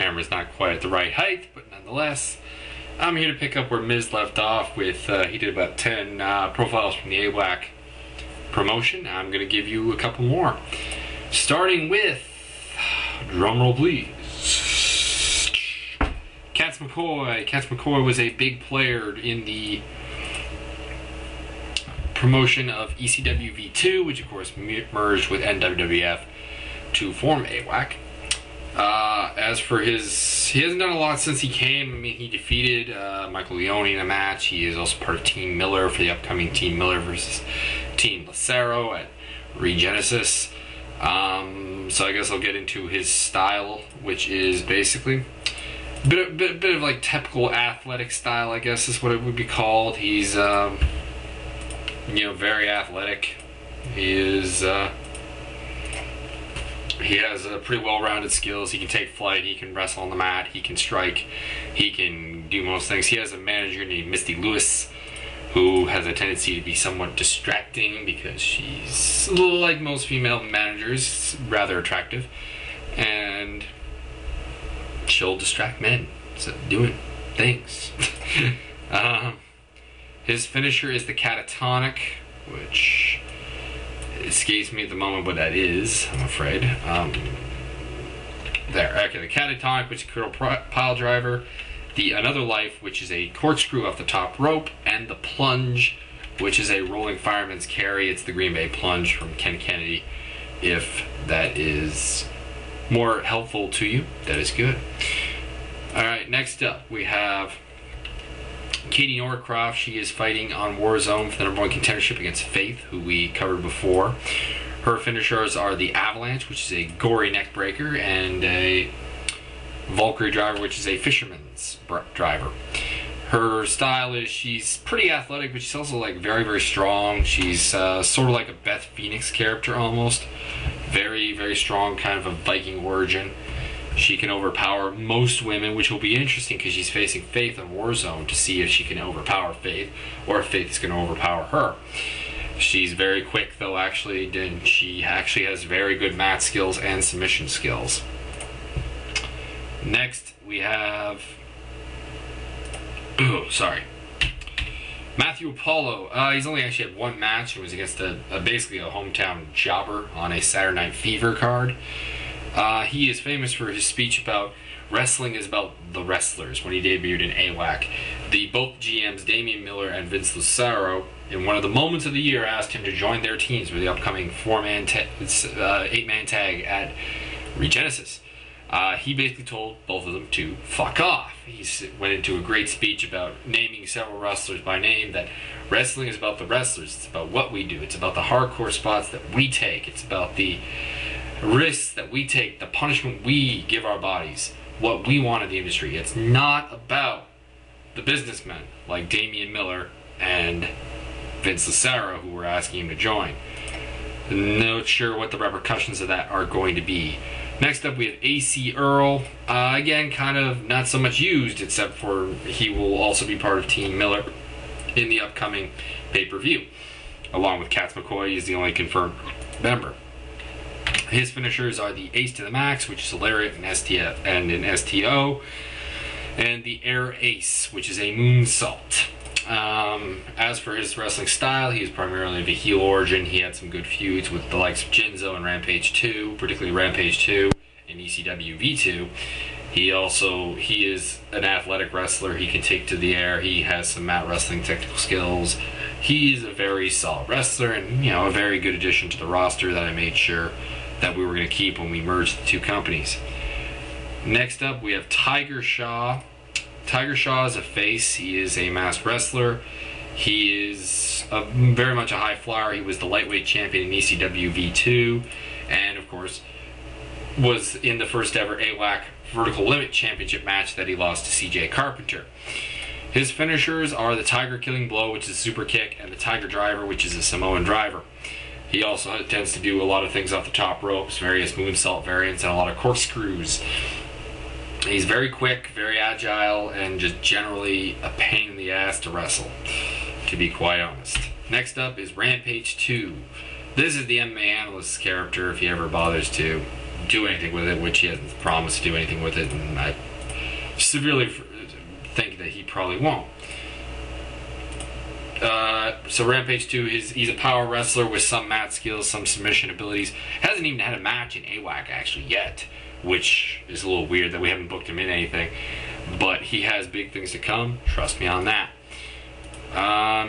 camera's not quite at the right height, but nonetheless, I'm here to pick up where Miz left off with, he did about 10 profiles from the AWAC promotion. I'm going to give you a couple more. Starting with, drumroll please, McCoy. McCoy was a big player in the promotion of ECW V2, which of course merged with NWF to form AWAC. As for he hasn't done a lot since he came. I mean, he defeated Michael Leone in a match. He is also part of Team Miller for the upcoming Team Miller versus Team Lacero at Regenesis. So I guess I'll get into his style, which is basically a bit of like typical athletic style, I guess is what it would be called. He's very athletic. He has pretty well-rounded skills. He can take flight, he can wrestle on the mat, he can strike, he can do most things. He has a manager named Misty Lewis, who has a tendency to be somewhat distracting because she's, like most female managers, rather attractive. And she'll distract men, so doing things. His finisher is the catatonic, which escapes me at the moment what that is, I'm afraid. Okay, the catatonic, which is a curl pile driver, the Another Life, which is a corkscrew off the top rope, and the plunge, which is a rolling fireman's carry. It's the Green Bay plunge from Ken Kennedy. If that is more helpful to you, that is good. Alright, next up we have Katie Northcroft. She is fighting on Warzone for the #1 contendership against Faith, who we covered before. Her finishers are the Avalanche, which is a gory neck breaker, and a Valkyrie driver, which is a fisherman's driver. Her style is she's pretty athletic, but she's also like very, very strong. She's sort of like a Beth Phoenix character almost. Very, very strong, kind of a Viking origin. She can overpower most women, which will be interesting because she's facing Faith on Warzone to see if she can overpower Faith or if Faith is going to overpower her. She's very quick though, actually, and she actually has very good mat skills and submission skills. Next we have Mathew Apollo. He's only actually had one match. It was against basically a hometown jobber on a Saturday Night Fever card. He is famous for his speech about wrestling is about the wrestlers when he debuted in AWAC. Both GMs, Damian Miller and Vince Lucero, in one of the moments of the year, asked him to join their teams for the upcoming 8-man tag at Regenesis. He basically told both of them to fuck off. He went into a great speech about naming several wrestlers by name, that wrestling is about the wrestlers. It's about what we do. It's about the hardcore spots that we take. It's about the risks that we take, the punishment we give our bodies, what we want in the industry. It's not about the businessmen like Damian Miller and Vince Lucero who were asking him to join. Not sure what the repercussions of that are going to be. Next up we have AC Earl. Again, kind of not so much used, except for he will also be part of Team Miller in the upcoming pay-per-view. Along with McCoy, he's the only confirmed member. His finishers are the Ace to the Max, which is a lariat and an STO, and the Air Ace, which is a moonsault. As for his wrestling style, he is primarily of a heel origin. He had some good feuds with the likes of Jinzo and Rampage II, particularly Rampage II in ECW V2. He is an athletic wrestler. He can take to the air. He has some mat wrestling technical skills. He's a very solid wrestler and, a very good addition to the roster that I made sure that we were going to keep when we merged the two companies. Next up, we have Tiger Shaw. Tiger Shaw is a face. He is a masked wrestler. He is very much a high flyer. He was the lightweight champion in ECW V2, and of course was in the first ever AWAC Vertical Limit Championship match that he lost to CJ Carpenter. His finishers are the Tiger Killing Blow, which is a super kick, and the Tiger Driver, which is a Samoan driver. He also tends to do a lot of things off the top ropes, various moonsault variants, and a lot of corkscrews. He's very quick, very agile, and just generally a pain in the ass to wrestle, to be quite honest. Next up is Rampage II. This is the MMA analyst's character, if he ever bothers to. do anything with it, which he hasn't promised to do anything with it, and I severely think that he probably won't. So Rampage 2, he's a power wrestler with some mat skills, some submission abilities. Hasn't even had a match in AWAC actually yet, which is a little weird that we haven't booked him in anything. But he has big things to come. Trust me on that.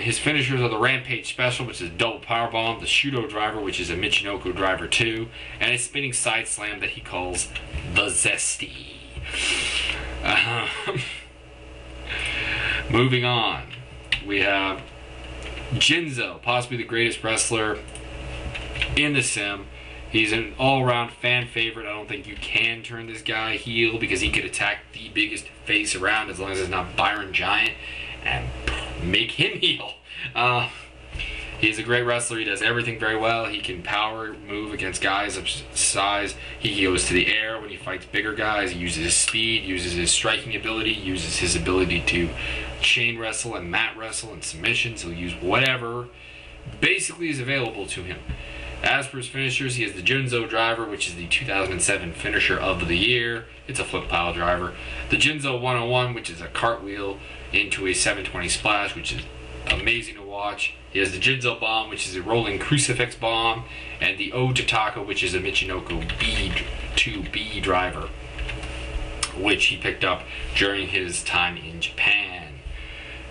His finishers are the Rampage Special, which is a double powerbomb, the Shudo Driver, which is a Michinoku Driver 2, and a spinning side slam that he calls the Zesty. Moving on, we have Jinzo, possibly the greatest wrestler in the sim. He's an all-around fan favorite. I don't think you can turn this guy heel because he could attack the biggest face around as long as it's not Byron Giant and make him heel. He's a great wrestler. He does everything very well. He can power move against guys of size. He goes to the air when he fights bigger guys. He uses his speed, uses his striking ability, uses his ability to chain wrestle and mat wrestle and submissions. He'll use whatever basically is available to him. As for his finishers, he has the Jinzo Driver, which is the 2007 finisher of the year. It's a flip pile driver. The Jinzo 101, which is a cartwheel into a 720 splash, which is amazing to watch. He has the Jinzo Bomb, which is a rolling crucifix bomb, and the O Tataka, which is a Michinoku B2B driver, which he picked up during his time in Japan.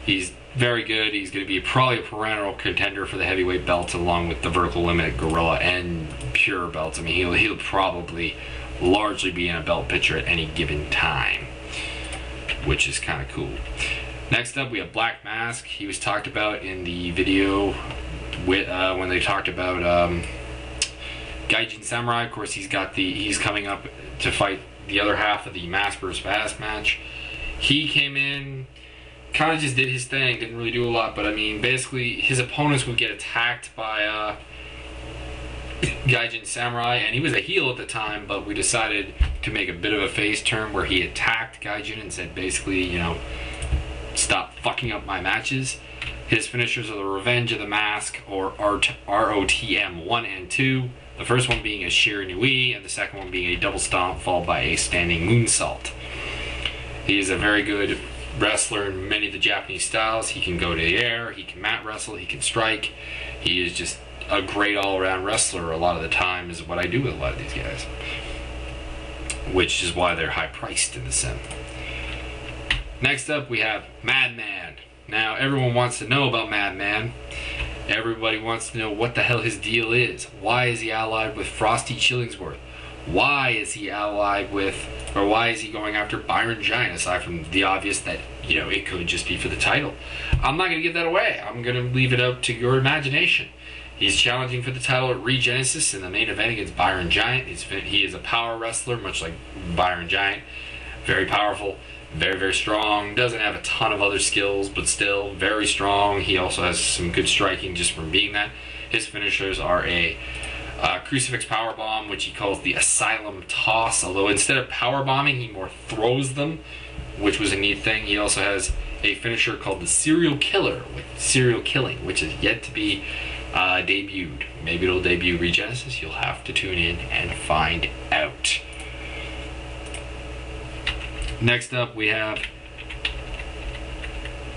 He's very good. He's going to be probably a perennial contender for the heavyweight belts, along with the vertical limit, gorilla, and pure belts. I mean, he'll probably largely be in a belt picture at any given time, which is kind of cool. Next up, we have Black Mask. He was talked about in the video with, when they talked about Gaijin Samurai. Of course, he's coming up to fight the other half of the Mask vs. Mask match. He came in, kind of just did his thing, didn't really do a lot, but I mean, basically, his opponents would get attacked by Gaijin Samurai, and he was a heel at the time, but we decided to make a bit of a face turn where he attacked Gaijin and said basically, you know, stop fucking up my matches. His finishers are the Revenge of the Mask, or ROTM 1 and 2. The first one being a Shiranui, and the second one being a double stomp followed by a standing moonsault. He is a very good wrestler in many of the Japanese styles. He can go to the air, he can mat wrestle, he can strike. He is just a great all-around wrestler a lot of the time, is what I do with a lot of these guys, which is why they're high-priced in the sim. Next up, we have MADMAN. Now, everyone wants to know about MADMAN. Everybody wants to know what the hell his deal is. Why is he allied with Frosty Chillingsworth? Why is he allied with, or why is he going after Byron Giant, aside from the obvious that, you know, it could just be for the title? I'm not going to give that away. I'm going to leave it up to your imagination. He's challenging for the title at Regenesis in the main event against Byron Giant. He is a power wrestler, much like Byron Giant. Very powerful. Very, very strong. Doesn't have a ton of other skills, but still very strong. He also has some good striking just from being that. His finishers are a crucifix powerbomb, which he calls the Asylum Toss, although instead of powerbombing, he more throws them, which was a neat thing. He also has a finisher called the Serial Killer, with Serial Killing, which is yet to be debuted. Maybe it'll debut Regenesis. You'll have to tune in and find out. Next up, we have,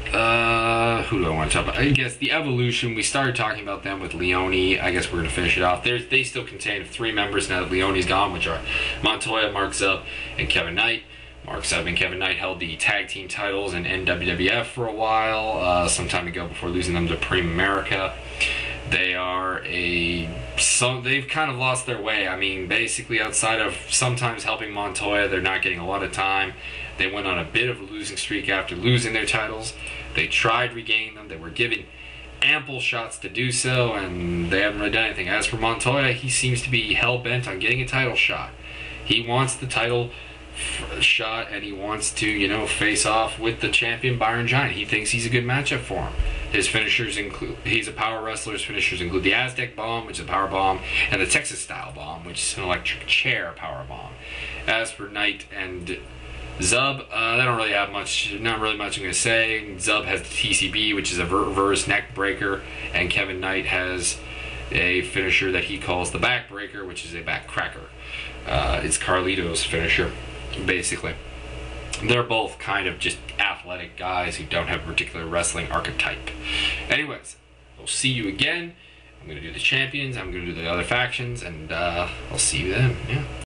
who do I want to talk about? I guess the Evolution. We started talking about them with Leone. I guess we're going to finish it off. They still contain 3 members now that Leone's gone, which are Montoya, Mark Zubb, and Kevin Knight. Mark Zubb and Kevin Knight held the tag team titles in NWWF for a while, some time ago before losing them to Prime America. They are they've kind of lost their way. I mean, basically, outside of sometimes helping Montoya, they're not getting a lot of time. They went on a bit of a losing streak after losing their titles. They tried regaining them. They were given ample shots to do so, and they haven't really done anything. As for Montoya, he seems to be hell-bent on getting a title shot. He wants the title shot, and he wants to, you know, face off with the champion Byron Giant. He thinks he's a good matchup for him. His finishers include, he's a power wrestler. His finishers include the Aztec Bomb, which is a power bomb, and the Texas Style Bomb, which is an electric chair power bomb. As for Knight and Zubb, they don't really have much, not really much I'm going to say. Zubb has the TCB, which is a reverse neck breaker, and Kevin Knight has a finisher that he calls the backbreaker, which is a backcracker. It's Carlito's finisher, basically. They're both kind of just athletic guys who don't have a particular wrestling archetype. Anyways, we'll see you again. I'm going to do the champions, I'm going to do the other factions, and I'll see you then. Yeah.